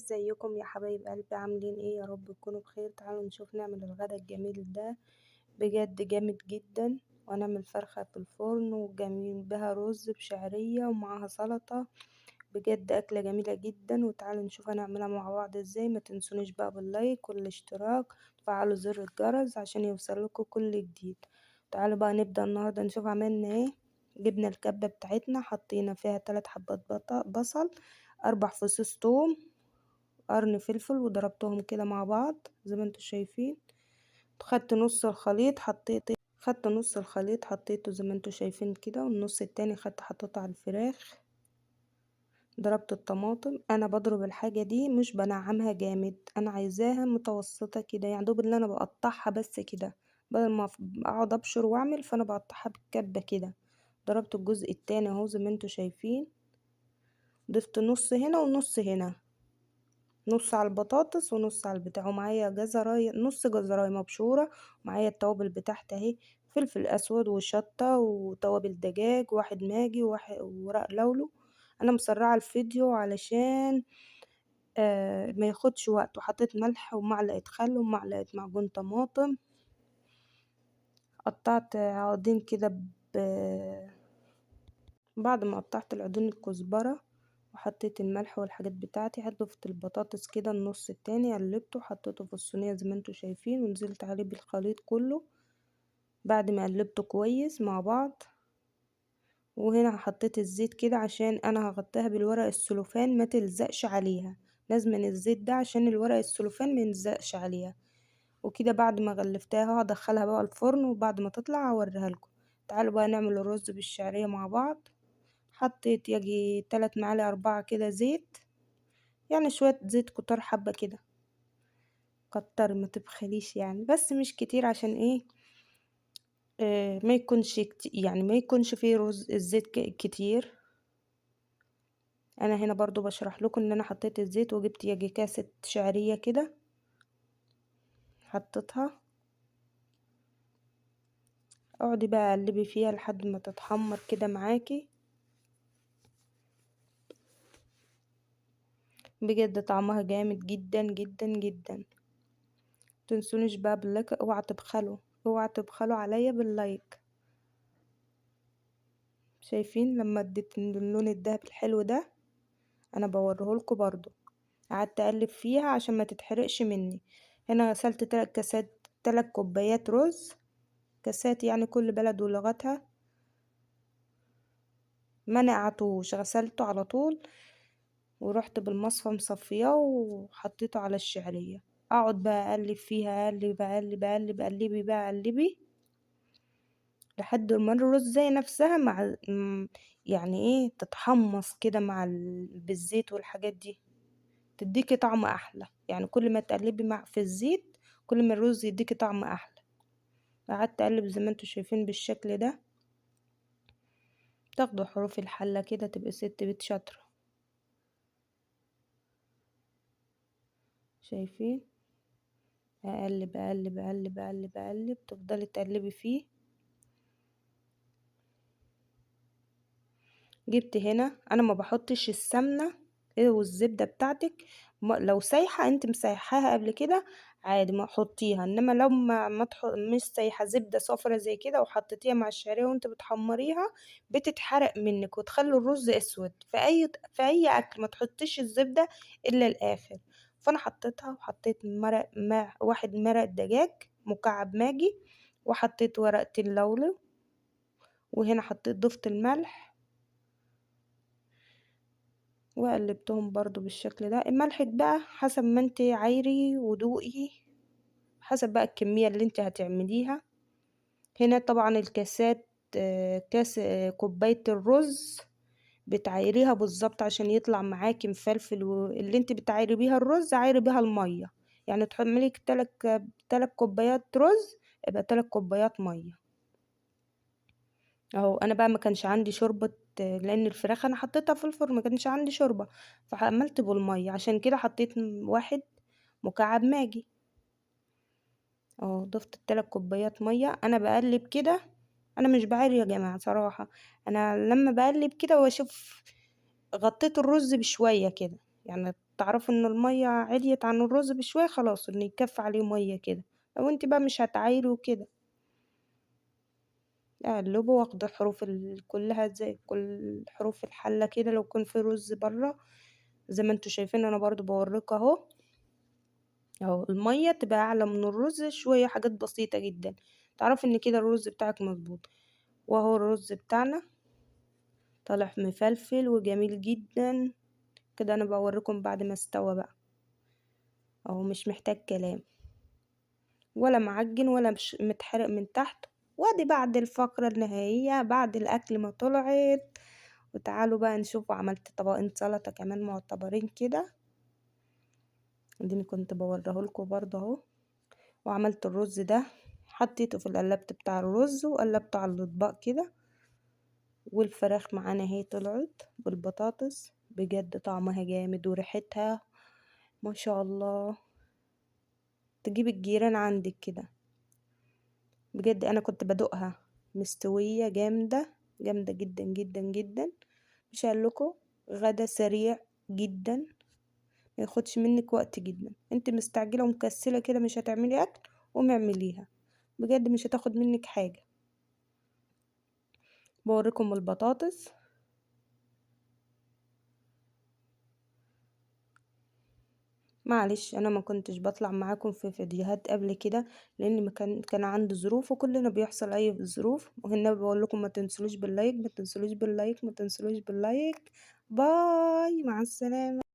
ازيكم يا حبايب قلبي؟ عاملين ايه؟ يا رب تكونوا بخير. تعالوا نشوف نعمل الغدا الجميل ده، بجد جامد جدا. وهنعمل فرخة في الفرن وجنبها رز بشعرية ومعاها سلطة، بجد أكلة جميلة جدا. وتعالوا نشوف هنعملها مع بعض ازاي. ما تنسونيش بقى باللايك والاشتراك، وتفعلوا زر الجرس عشان يوصلكوا كل جديد. تعالوا بقى نبدأ النهاردة نشوف عملنا ايه. جبنا الكبة بتاعتنا، حطينا فيها 3 حبات بصل، 4 فصوص توم، قرن فلفل، وضربتهم كده مع بعض زي ما انتوا شايفين. خدت نص الخليط حطيته زي ما انتوا شايفين كده، والنص التاني حطيته على الفراخ. ضربت الطماطم. انا بضرب الحاجة دي مش بنعمها جامد، انا عايزاها متوسطة كده، يعني دوب اللي انا بقطعها بس كده، بدل ما اقعد ابشر واعمل، فانا بقطعها بالكبة كده. ضربت الجزء التاني اهو زي ما انتوا شايفين. ضفت نص هنا ونص هنا، نص على البطاطس ونص على البتاع. ومعايا جزراية، نص جزراية مبشورة. ومعايا التوابل بتاعتي اهي، فلفل اسود وشطة وتوابل دجاج، واحد ماجي وواحد ورق لولو. انا مسرعة الفيديو علشان ما ياخدش وقت. وحطيت ملح ومعلقة خل ومعلقة معجون طماطم. قطعت عودين كده بعد ما قطعت العودين الكزبرة، وحطيت الملح والحاجات بتاعتي. ضفت البطاطس كده النص التاني، قلبته وحطيته في الصينية زي ما انتوا شايفين، ونزلت عليه بالخليط كله بعد ما قلبته كويس مع بعض. وهنا حطيت الزيت كده عشان انا هغطيها بالورق السلوفان ما تلزقش عليها. لازم الزيت ده عشان الورق السلوفان ما يلزقش عليها. وكده بعد ما غلفتها هدخلها بقى الفرن، وبعد ما تطلع هوريها لكم. تعالوا بقى نعمل الرز بالشعرية مع بعض. حطيت يجي 3 معالق 4 كده زيت، يعني شوية زيت كتار حبة كده، كتر ما تبخليش يعني، بس مش كتير عشان ايه، ما يكونش يعني ما يكونش فيه رز الزيت كتير. انا هنا برضو بشرح لكم ان انا حطيت الزيت، وجبت يجي كاسة شعرية كده حطيتها. اقعدي بقى قلبي فيها لحد ما تتحمر كده معاكي، بجد طعمها جامد جدا جدا جدا. تنسونيش بقى باللايك، اوعى تبخلوا عليا باللايك. شايفين لما اديت اللون الدهبي الحلو ده؟ انا بوريهولكوا برضو. قعدت اقلب فيها عشان ما تتحرقش مني. هنا غسلت 3 كاسات، 3 كوبايات رز. كاسات يعني كل بلد ولغتها. ما نقعتوش، غسلته على طول، ورحت بالمصفى مصفياه وحطيته على الشعرية. اقعد بقى اقلب فيها، قلبي بقى قلبي لحد ما الرز زي نفسها مع يعني ايه تتحمص كده مع بالزيت والحاجات دي، تديكي طعم احلى. يعني كل ما تقلبي مع في الزيت، كل ما الرز يديكي طعم احلى. قعدت اقلب زي ما انتوا شايفين بالشكل ده. تاخدوا حروف الحلة كده تبقى ست بيت شاطرة. شايفين؟ اقلب تفضلي تقلبي فيه. جبت هنا، انا ما بحطش السمنة والزبدة بتاعتك. لو سايحة انت مسيحاها قبل كده عادي ما حطيها، انما لو ما مش سايحة، زبدة صفرة زي كده وحطيتيها مع الشعرية وانت بتحمريها، بتتحرق منك وتخلي الرز اسود. في اي اكل ما تحطيش الزبدة الا الاخر. فانا حطيتها، وحطيت واحد مرق دجاج مكعب ماجي، وحطيت ورقة اللورة. وهنا ضفت الملح، وقلبتهم برضو بالشكل ده. الملح بقى حسب ما انت عايري ودوقي، حسب بقى الكمية اللي انت هتعمليها. هنا طبعا الكاسات، كاس كوباية الرز بتعايريها بالظبط عشان يطلع معاكي مفلفل. واللي انت بتعايري بيها الرز عايري بيها المية، يعني تحملي 3 كوبايات رز، يبقى 3 كوبايات مية. اهو انا بقى ما كانش عندي شوربة، لان الفراخ انا حطيتها في الفرن، ما كانش عندي شوربة، فعملت بالمية. عشان كده حطيت 1 مكعب ماجي. اهو ضفت ال3 كوبايات مية. انا بقلب كده، انا مش بعري يا جماعة صراحة. انا لما بقلب كده واشوف، غطيت الرز بشوية كده، يعني تعرفوا ان المية عليت عن الرز بشوية، خلاص ان يكفي عليه مية كده. لو انت بقى مش هتعايري وكده، اقلبه واخد الحروف كلها زي كل حروف الحلة كده. لو كان في رز برا زي ما انتوا شايفين، انا برضو بوريك اهو. اهو المية تبقى اعلى من الرز شوية، حاجات بسيطة جدا، تعرف ان كده الرز بتاعك مظبوط. واهو الرز بتاعنا طالع مفلفل وجميل جدا كده. انا بوريكم بعد ما استوى بقى، اهو مش محتاج كلام، ولا معجن ولا مش متحرق من تحت. وادي بعد الفقرة النهائية بعد الاكل ما طلعت. وتعالوا بقى نشوفوا، عملت طبقين سلطة كمان معتبرين كده، اديني كنت بوريهولكوا برضه اهو. وعملت الرز ده، حطيته في القلابة بتاع الرز وقلبته على الاطباق كده. والفراخ معانا اهي طلعت بالبطاطس، بجد طعمها جامد وريحتها ما شاء الله، تجيب الجيران عندك كده. بجد انا كنت بدوقها مستوية جامدة جامدة جدا جدا جدا. مش هقولكوا غدا سريع جدا، ما ياخدش منك وقت جدا. انت مستعجلة ومكسلة كده مش هتعملي اكل، قومي اعمليها، بجد مش هتاخد منك حاجة. بوريكم البطاطس. معلش انا ما كنتش بطلع معاكم في فيديوهات قبل كده، لان ما كان عندي ظروف، وكلنا بيحصل اي ظروف. وهنا بقول لكم ما تنسلوش باللايك، ما تنسلوش باللايك، ما تنسلوش باللايك. باي، مع السلامة.